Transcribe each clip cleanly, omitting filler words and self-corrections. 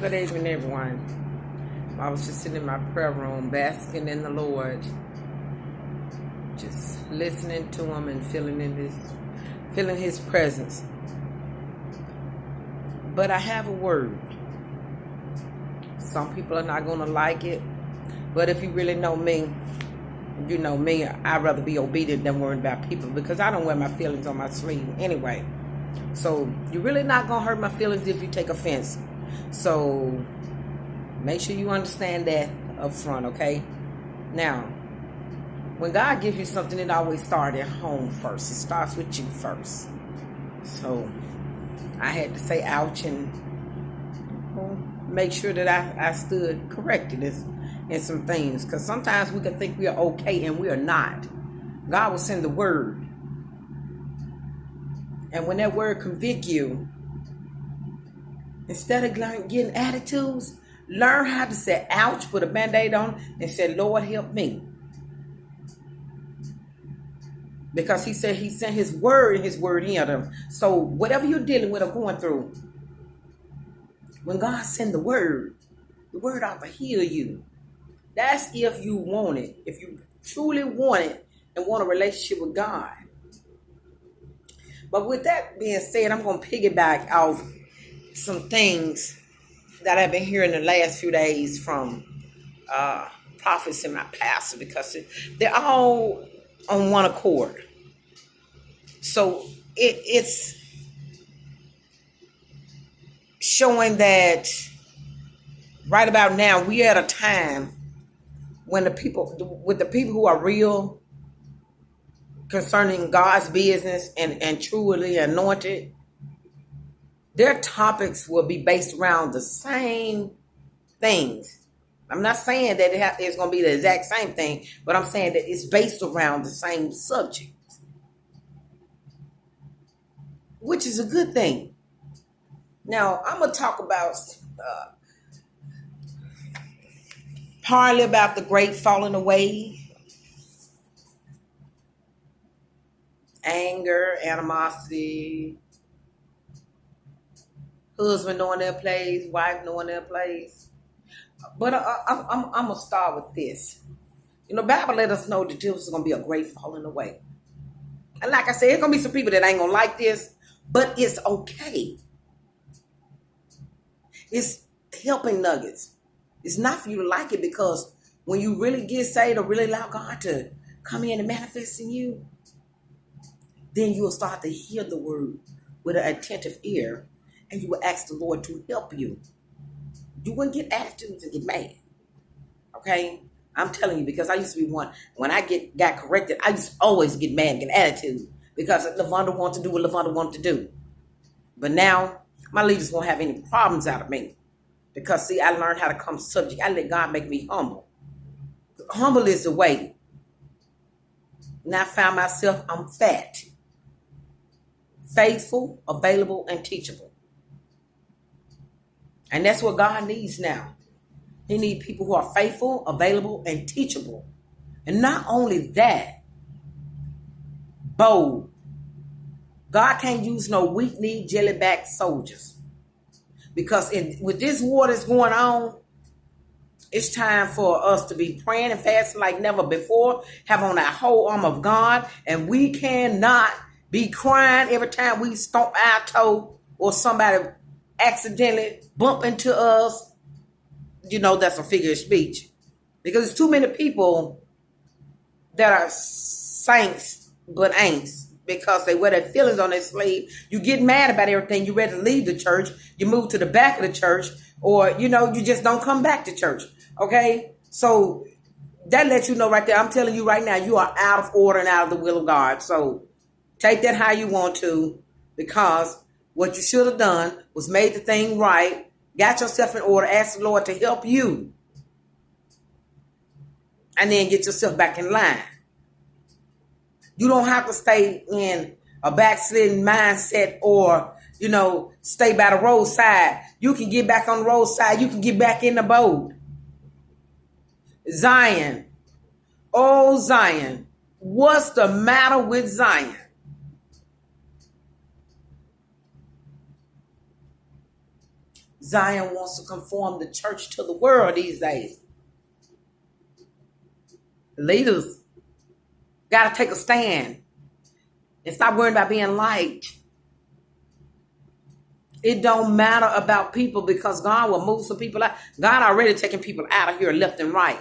Good evening, everyone. I was just sitting in my prayer room, basking in the Lord, just listening to Him and feeling His presence. But I have a word. Some people are not gonna like it, but if you really know me, you know me. I'd rather be obedient than worried about people because I don't wear my feelings on my sleeve anyway. So you're really not gonna hurt my feelings if you take offense. So make sure you understand that up front, okay? Now, when God gives you something, it always starts at home first. It starts with you first. So I had to say ouch and make sure that I stood corrected in some things. Because sometimes we can think we are okay and we are not. God will send the word. And when that word convict you, instead of getting attitudes, learn how to say ouch, put a band-aid on, and say, Lord, help me. Because He said He sent His word and His word in them. So whatever you're dealing with or going through, when God sends the word ought to heal you. That's if you want it. If you truly want it and want a relationship with God. But with that being said, I'm going to piggyback off some things that I've been hearing the last few days from prophets and my pastor, because they're all on one accord. So it's showing that right about now we're at a time when the people who are real concerning God's business and truly anointed, their topics will be based around the same things. I'm not saying that it's going to be the exact same thing, but I'm saying that it's based around the same subject, which is a good thing. Now, I'm going to talk about partly about the great falling away, anger, animosity, husband knowing their place, wife knowing their place. But I'm going to start with this. You know, Bible let us know that this is going to be a great falling away. And like I said, there's going to be some people that ain't going to like this, but it's okay. It's helping nuggets. It's not for you to like it, because when you really get saved or really allow God to come in and manifest in you, then you will start to hear the word with an attentive ear, and you will ask the Lord to help you. You wouldn't get attitudes and get mad. Okay? I'm telling you, because I used to be one. When I got corrected, I used to always get mad and get attitude because LaVonda wanted to do what LaVonda wanted to do. But now, my leaders won't have any problems out of me. Because, see, I learned how to come subject. I let God make me humble. Humble is the way. And I found myself, I'm fat. Faithful, available, and teachable. And that's what God needs now. He needs people who are faithful, available, and teachable. And not only that, bold. God can't use no weak-kneed, jelly-backed soldiers. Because with this war that's going on, it's time for us to be praying and fasting like never before, have on our whole armor of God, and we cannot be crying every time we stomp our toe or somebody accidentally bump into us. You know, that's a figure of speech. Because there's too many people that are saints but ain't, because they wear their feelings on their sleeve. You get mad about everything. You ready to leave the church. You move to the back of the church, or, you know, you just don't come back to church. Okay? So that lets you know right there. I'm telling you right now, you are out of order and out of the will of God. So take that how you want to, because what you should have done was made the thing right, got yourself in order, asked the Lord to help you, and then get yourself back in line. You don't have to stay in a backslidden mindset or, you know, stay by the roadside. You can get back on the roadside. You can get back in the boat. Zion. Oh, Zion. What's the matter with Zion? Zion wants to conform the church to the world these days. Leaders got to take a stand and stop worrying about being liked. It don't matter about people because God will move some people out. God already taking people out of here left and right.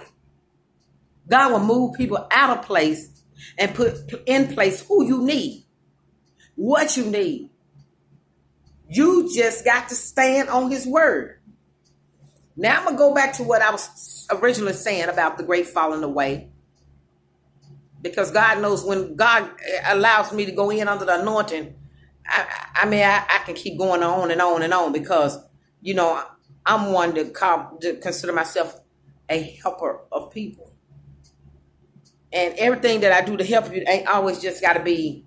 God will move people out of place and put in place who you need, what you need. You just got to stand on his word. Now I'm going to go back to what I was originally saying about the great falling away. Because God knows when God allows me to go in under the anointing, I can keep going on and on and on because, I'm one to consider myself a helper of people. And everything that I do to help you ain't always just got to be,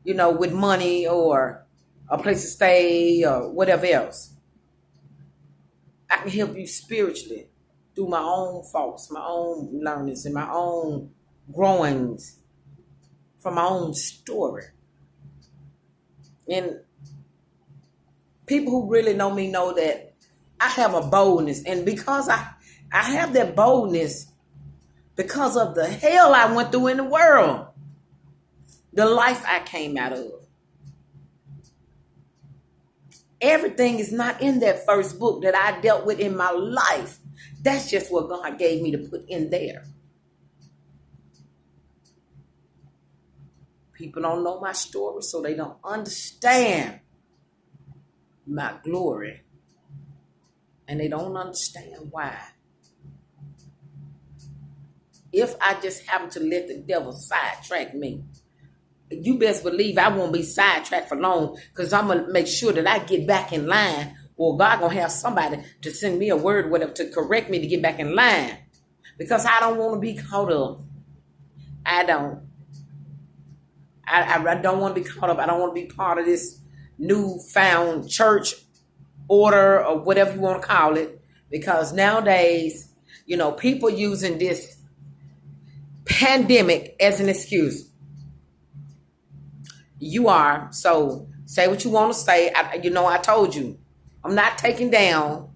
with money or a place to stay or whatever else. I can help you spiritually through my own faults, my own learnings, and my own growings from my own story. And people who really know me know that I have a boldness. And because I have that boldness because of the hell I went through in the world, the life I came out of. Everything is not in that first book that I dealt with in my life. That's just what God gave me to put in there. People don't know my story, so they don't understand my glory. And they don't understand why. If I just happen to let the devil sidetrack me, you best believe I won't be sidetracked for long because I'm going to make sure that I get back in line, or God going to have somebody to send me a word, whatever, to correct me to get back in line because I don't want to be caught up. I don't want to be caught up. I don't want to be part of this newfound church order or whatever you want to call it. Because nowadays, people using this pandemic as an excuse. You are. So say what you want to say. I told you. I'm not taking down.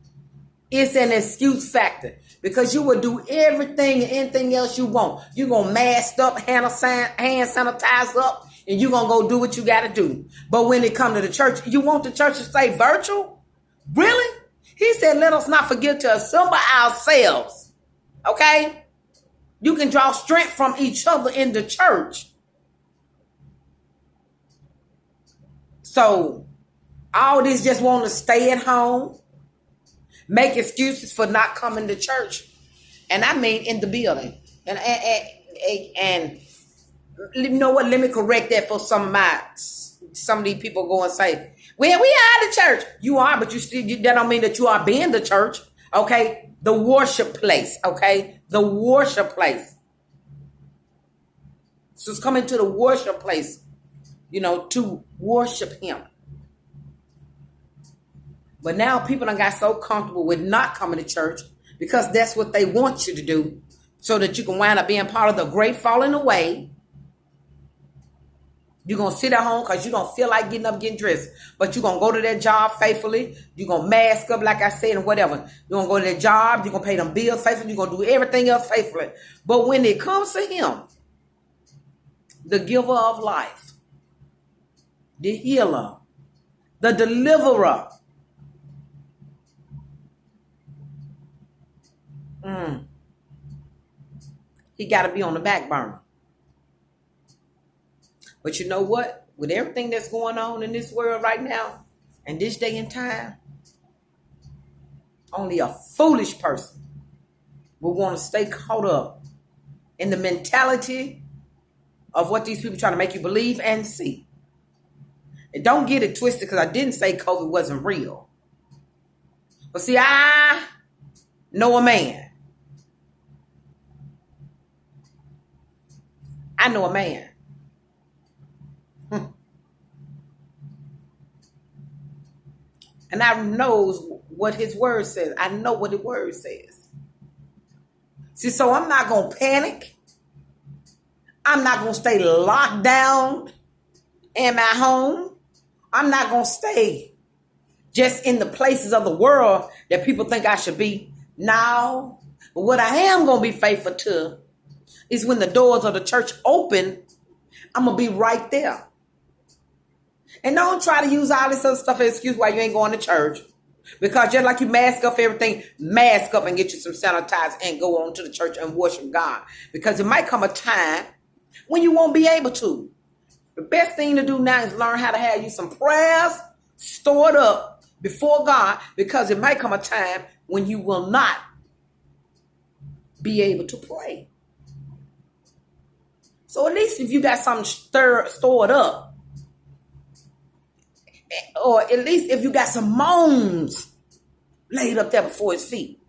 It's an excuse factor. Because you will do everything and anything else you want. You're going to mask up, hand sanitize up, and you're going to go do what you got to do. But when it comes to the church, you want the church to stay virtual? Really? He said, let us not forget to assemble ourselves. Okay? You can draw strength from each other in the church. So, all this just want to stay at home, make excuses for not coming to church, and I mean in the building. And you know what? Let me correct that for some of these people go and say, "Well, we are the church." You are, but that don't mean that you are being the church. Okay, the worship place. Okay, the worship place. So it's coming to the worship place, to worship Him. But now people done got so comfortable with not coming to church because that's what they want you to do so that you can wind up being part of the great falling away. You're going to sit at home because you don't feel like getting up, getting dressed. But you're going to go to that job faithfully. You're going to mask up, like I said, and whatever. You're going to go to that job. You're going to pay them bills faithfully. You're going to do everything else faithfully. But when it comes to Him, the giver of life, the healer, the deliverer, He got to be on the back burner. But you know what? With everything that's going on in this world right now, and this day and time, only a foolish person will want to stay caught up in the mentality of what these people trying to make you believe and see. And don't get it twisted, because I didn't say COVID wasn't real. But see, I know a man. I know a man. And I knows what his word says. I know what the word says. See, so I'm not going to panic. I'm not going to stay locked down in my home. I'm not going to stay just in the places of the world that people think I should be. No. But what I am going to be faithful to is when the doors of the church open, I'm going to be right there. And don't try to use all this other stuff as excuse why you ain't going to church. Because just like you mask up everything, mask up and get you some sanitizer and go on to the church and worship God. Because it might come a time when you won't be able to. The best thing to do now is learn how to have you some prayers stored up before God, because it might come a time when you will not be able to pray. So at least if you got something stored up, or at least if you got some moans laid up there before his feet,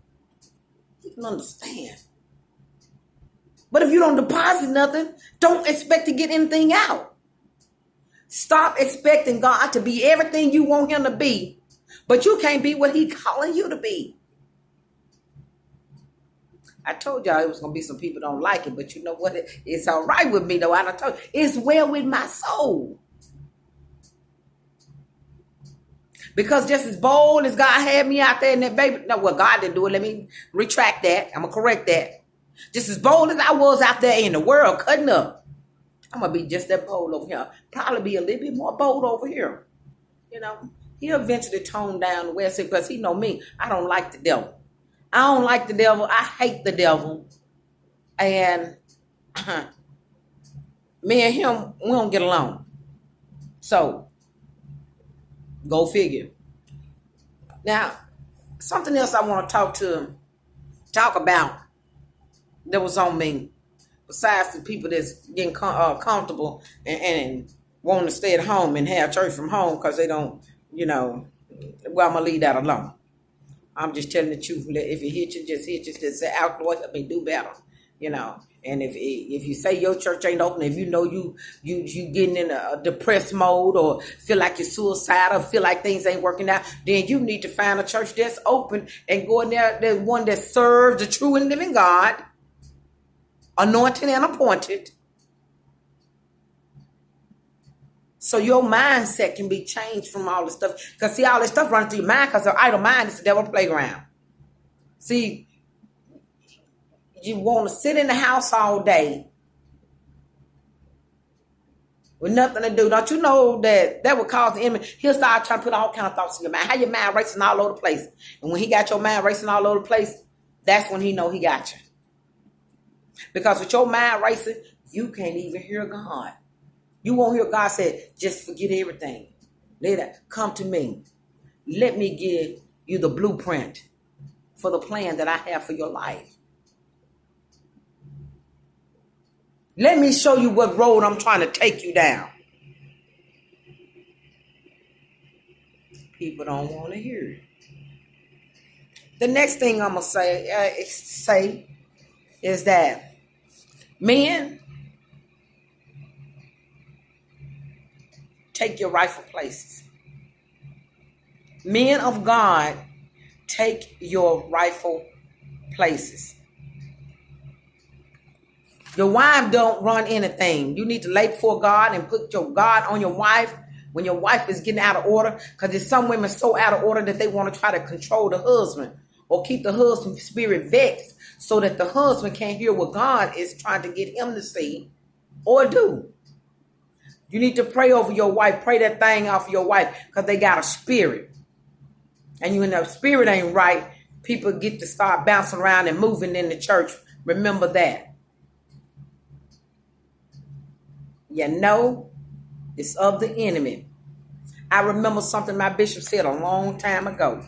you can understand. But if you don't deposit nothing, don't expect to get anything out. Stop expecting God to be everything you want him to be, but you can't be what he's calling you to be. I told y'all it was going to be some people don't like it, but you know what? It's all right with me, though. I done told you, it's well with my soul. Because just as bold as God had me out there in that baby, no, well, God didn't do it. Let me retract that. I'm going to correct that. Just as bold as I was out there in the world cutting up, I'm going to be just that bold over here. Probably be a little bit more bold over here. You know, he'll eventually tone down the West because he know me. I don't like the devil. I don't like the devil. I hate the devil. And me and him, we don't get along. So, go figure. Now, something else I want to talk about that was on me, besides the people that's getting comfortable and wanting to stay at home and have church from home because they don't, well, I'm going to leave that alone. I'm just telling the truth. If it hit you, just hit you. Just say, out, Lord, help me do better, And if you say your church ain't open, if you know you getting in a depressed mode or feel like you're suicidal, feel like things ain't working out, then you need to find a church that's open and go in there, the one that serves the true and living God, anointed and appointed. So your mindset can be changed from all this stuff. Because see, all this stuff running through your mind because the idle mind is the devil's playground. See, you want to sit in the house all day with nothing to do. Don't you know that would cause the enemy? He'll start trying to put all kind of thoughts in your mind. How your mind racing all over the place. And when he got your mind racing all over the place, that's when he know he got you. Because with your mind racing, you can't even hear God. You won't hear God say, just forget everything. Let it come to me. Let me give you the blueprint for the plan that I have for your life. Let me show you what road I'm trying to take you down. People don't want to hear it. The next thing I'm going to say is that men, take your rightful places. Men of God, take your rightful places. Your wife don't run anything. You need to lay before God and put your God on your wife when your wife is getting out of order. Because there's some women so out of order that they want to try to control the husband or keep the husband's spirit vexed so that the husband can't hear what God is trying to get him to see or do. You need to pray over your wife. Pray that thing off of your wife because they got a spirit. And you know, spirit ain't right. People get to start bouncing around and moving in the church. Remember that. It's of the enemy. I remember something my bishop said a long time ago.